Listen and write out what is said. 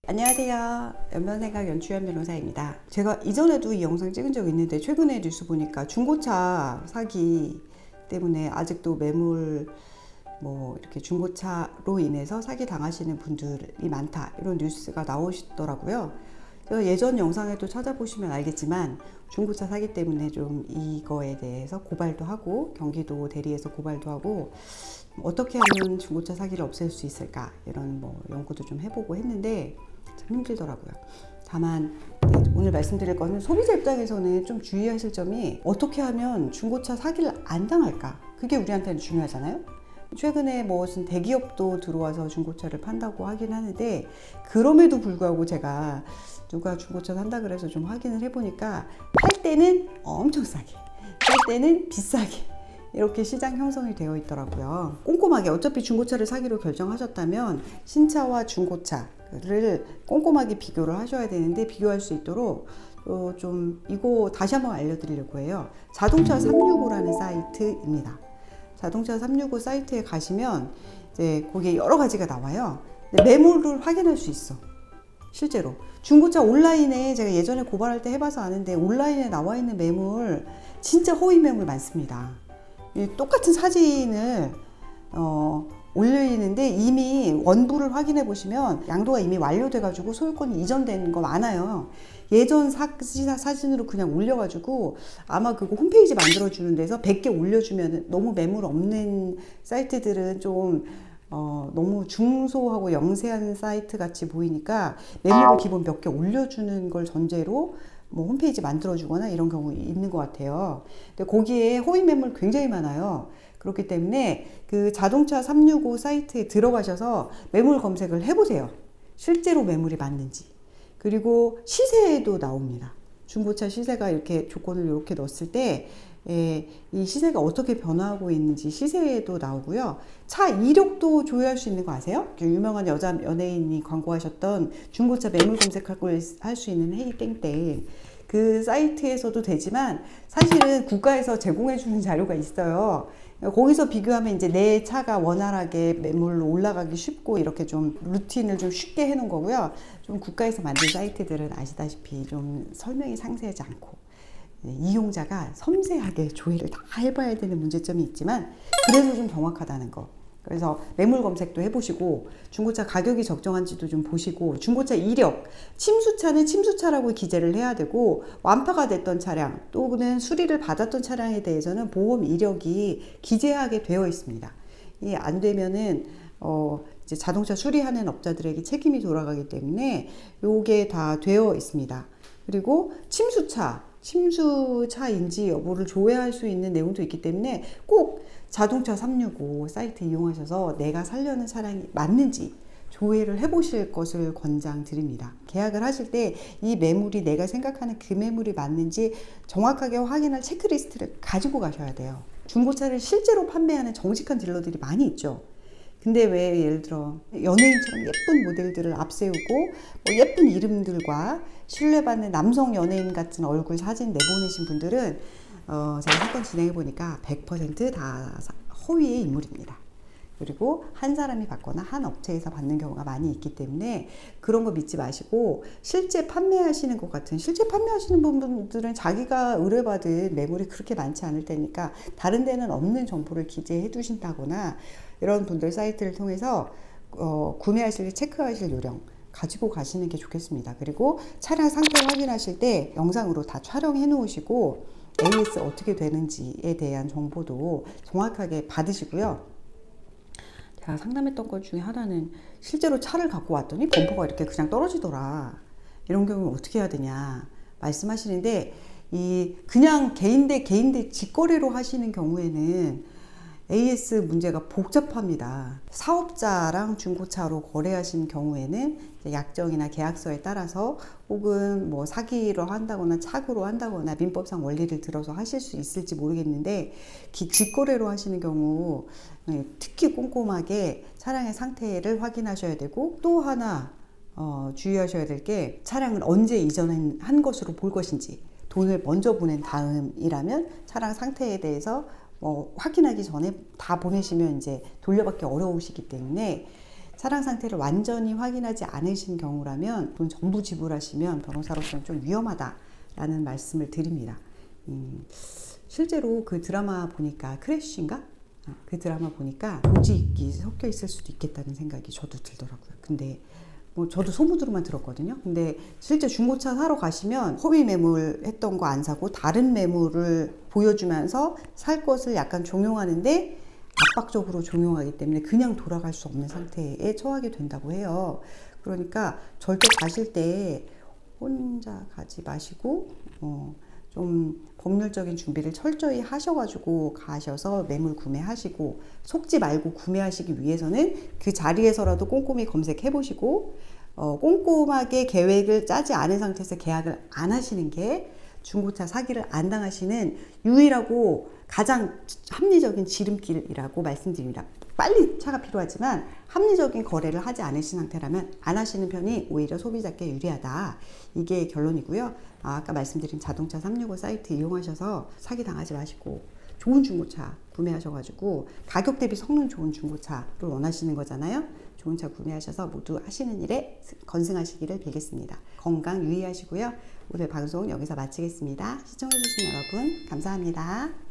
안녕하세요. 연변생각 연추현 변호사입니다. 제가 이전에도 이 영상 찍은 적 있는데 최근에 뉴스 보니까 중고차 사기 때문에 아직도 매물 이렇게 중고차로 인해서 사기 당하시는 분들이 많다, 이런 뉴스가 나오시더라고요. 제가 예전 영상에도 찾아보시면 알겠지만 중고차 사기 때문에 좀 이거에 대해서 고발도 하고 경기도 대리에서 고발도 하고 어떻게 하면 중고차 사기를 없앨 수 있을까, 이런 연구도 좀 해보고 했는데 참 힘들더라고요. 다만 오늘 말씀드릴 거는 소비자 입장에서는 좀 주의하실 점이, 어떻게 하면 중고차 사기를 안 당할까, 그게 우리한테는 중요하잖아요. 최근에 무슨 대기업도 들어와서 중고차를 판다고 하긴 하는데, 그럼에도 불구하고 제가 누가 중고차 산다 그래서 좀 확인을 해보니까 팔 때는 엄청 싸게, 살 때는 비싸게, 이렇게 시장 형성이 되어 있더라고요. 꼼꼼하게, 어차피 중고차를 사기로 결정하셨다면 신차와 중고차를 꼼꼼하게 비교를 하셔야 되는데, 비교할 수 있도록 좀 이거 다시 한번 알려드리려고 해요. 자동차 365라는 사이트입니다. 자동차 365 사이트에 가시면 이제 거기에 여러 가지가 나와요. 매물을 확인할 수 있어. 실제로 중고차 온라인에, 제가 예전에 고발할 때 해봐서 아는데, 온라인에 나와 있는 매물 진짜 허위 매물 많습니다. 똑같은 사진을 올리는데 이미 원부를 확인해 보시면 양도가 이미 완료돼 가지고 소유권이 이전된 거 많아요. 예전 사진으로 그냥 올려가지고 아마 그거 홈페이지 만들어 주는 데서 100개 올려주면, 너무 매물 없는 사이트들은 좀 너무 중소하고 영세한 사이트 같이 보이니까 매물을 기본 몇 개 올려주는 걸 전제로 홈페이지 만들어주거나 이런 경우 있는 것 같아요. 근데 거기에 허위 매물 굉장히 많아요. 그렇기 때문에 그 자동차 365 사이트에 들어가셔서 매물 검색을 해보세요. 실제로 매물이 맞는지. 그리고 시세도 나옵니다. 중고차 시세가 이렇게 조건을 이렇게 넣었을 때 이 시세가 어떻게 변화하고 있는지 시세도 나오고요. 차 이력도 조회할 수 있는 거 아세요? 유명한 여자 연예인이 광고하셨던 중고차 매물 검색을 할 수 있는 헤이 땡땡, 그 사이트에서도 되지만 사실은 국가에서 제공해 주는 자료가 있어요. 거기서 비교하면 이제 내 차가 원활하게 매물로 올라가기 쉽고, 이렇게 좀 루틴을 좀 쉽게 해놓은 거고요. 좀 국가에서 만든 사이트들은 아시다시피 좀 설명이 상세하지 않고, 이용자가 섬세하게 조회를 다 해봐야 되는 문제점이 있지만 그래도 좀 정확하다는 거. 그래서 매물 검색도 해보시고, 중고차 가격이 적정한지도 좀 보시고, 중고차 이력, 침수차는 침수차라고 기재를 해야 되고, 완파가 됐던 차량 또는 수리를 받았던 차량에 대해서는 보험 이력이 기재하게 되어 있습니다. 이 안 되면은 이제 자동차 수리하는 업자들에게 책임이 돌아가기 때문에 요게 다 되어 있습니다. 그리고 침수차인지 여부를 조회할 수 있는 내용도 있기 때문에 꼭 자동차 365 사이트 이용하셔서 내가 살려는 차량이 맞는지 조회를 해보실 것을 권장드립니다. 계약을 하실 때 이 매물이 내가 생각하는 그 매물이 맞는지 정확하게 확인할 체크리스트를 가지고 가셔야 돼요. 중고차를 실제로 판매하는 정직한 딜러들이 많이 있죠. 근데 왜 예를 들어 연예인처럼 예쁜 모델들을 앞세우고 예쁜 이름들과 신뢰받는 남성 연예인 같은 얼굴 사진 내보내신 분들은 제가 사건 진행해 보니까 100%다 허위의 인물입니다. 그리고 한 사람이 받거나 한 업체에서 받는 경우가 많이 있기 때문에 그런 거 믿지 마시고, 실제 판매하시는 분들은 자기가 의뢰받은 매물이 그렇게 많지 않을 테니까 다른 데는 없는 정보를 기재해 두신다거나, 이런 분들 사이트를 통해서 구매하실 때 체크하실 요령 가지고 가시는 게 좋겠습니다. 그리고 차량 상태를 확인하실 때 영상으로 다 촬영해 놓으시고 AS 어떻게 되는지에 대한 정보도 정확하게 받으시고요. 제가 상담했던 것 중에 하나는, 실제로 차를 갖고 왔더니 범퍼가 이렇게 그냥 떨어지더라, 이런 경우는 어떻게 해야 되냐 말씀하시는데, 그냥 개인 대 직거래로 하시는 경우에는 AS 문제가 복잡합니다. 사업자랑 중고차로 거래하시는 경우에는 약정이나 계약서에 따라서, 혹은 사기로 한다거나 착오로 한다거나 민법상 원리를 들어서 하실 수 있을지 모르겠는데, 직거래로 하시는 경우 특히 꼼꼼하게 차량의 상태를 확인하셔야 되고, 또 하나 주의하셔야 될 게, 차량을 언제 이전한 것으로 볼 것인지, 돈을 먼저 보낸 다음이라면 차량 상태에 대해서 확인하기 전에 다 보내시면 이제 돌려받기 어려우시기 때문에 차량 상태를 완전히 확인하지 않으신 경우라면 돈 전부 지불하시면 변호사로서는 좀 위험하다라는 말씀을 드립니다. 실제로 그 드라마 보니까 크래쉬인가? 그 드라마 보니까 조직이 섞여 있을 수도 있겠다는 생각이 저도 들더라고요. 근데 뭐 저도 소문으로만 들었거든요. 근데 실제 중고차 사러 가시면 허위 매물 했던 거 안 사고 다른 매물을 보여주면서 살 것을 약간 종용하는데 압박적으로 종용하기 때문에 그냥 돌아갈 수 없는 상태에 처하게 된다고 해요. 그러니까 절대 가실 때 혼자 가지 마시고 좀 법률적인 준비를 철저히 하셔가지고 가셔서 매물 구매하시고 속지 말고 구매하시기 위해서는 그 자리에서라도 꼼꼼히 검색해 보시고 꼼꼼하게 계획을 짜지 않은 상태에서 계약을 안 하시는 게 중고차 사기를 안 당하시는 유일하고 가장 합리적인 지름길이라고 말씀드립니다. 빨리 차가 필요하지만 합리적인 거래를 하지 않으신 상태라면 안 하시는 편이 오히려 소비자께 유리하다. 이게 결론이고요. 아까 말씀드린 자동차 365 사이트 이용하셔서 사기 당하지 마시고 좋은 중고차 구매하셔가지고 가격 대비 성능 좋은 중고차를 원하시는 거잖아요. 좋은 차 구매하셔서 모두 하시는 일에 건승하시기를 빌겠습니다. 건강 유의하시고요. 오늘 방송 여기서 마치겠습니다. 시청해주신 여러분 감사합니다.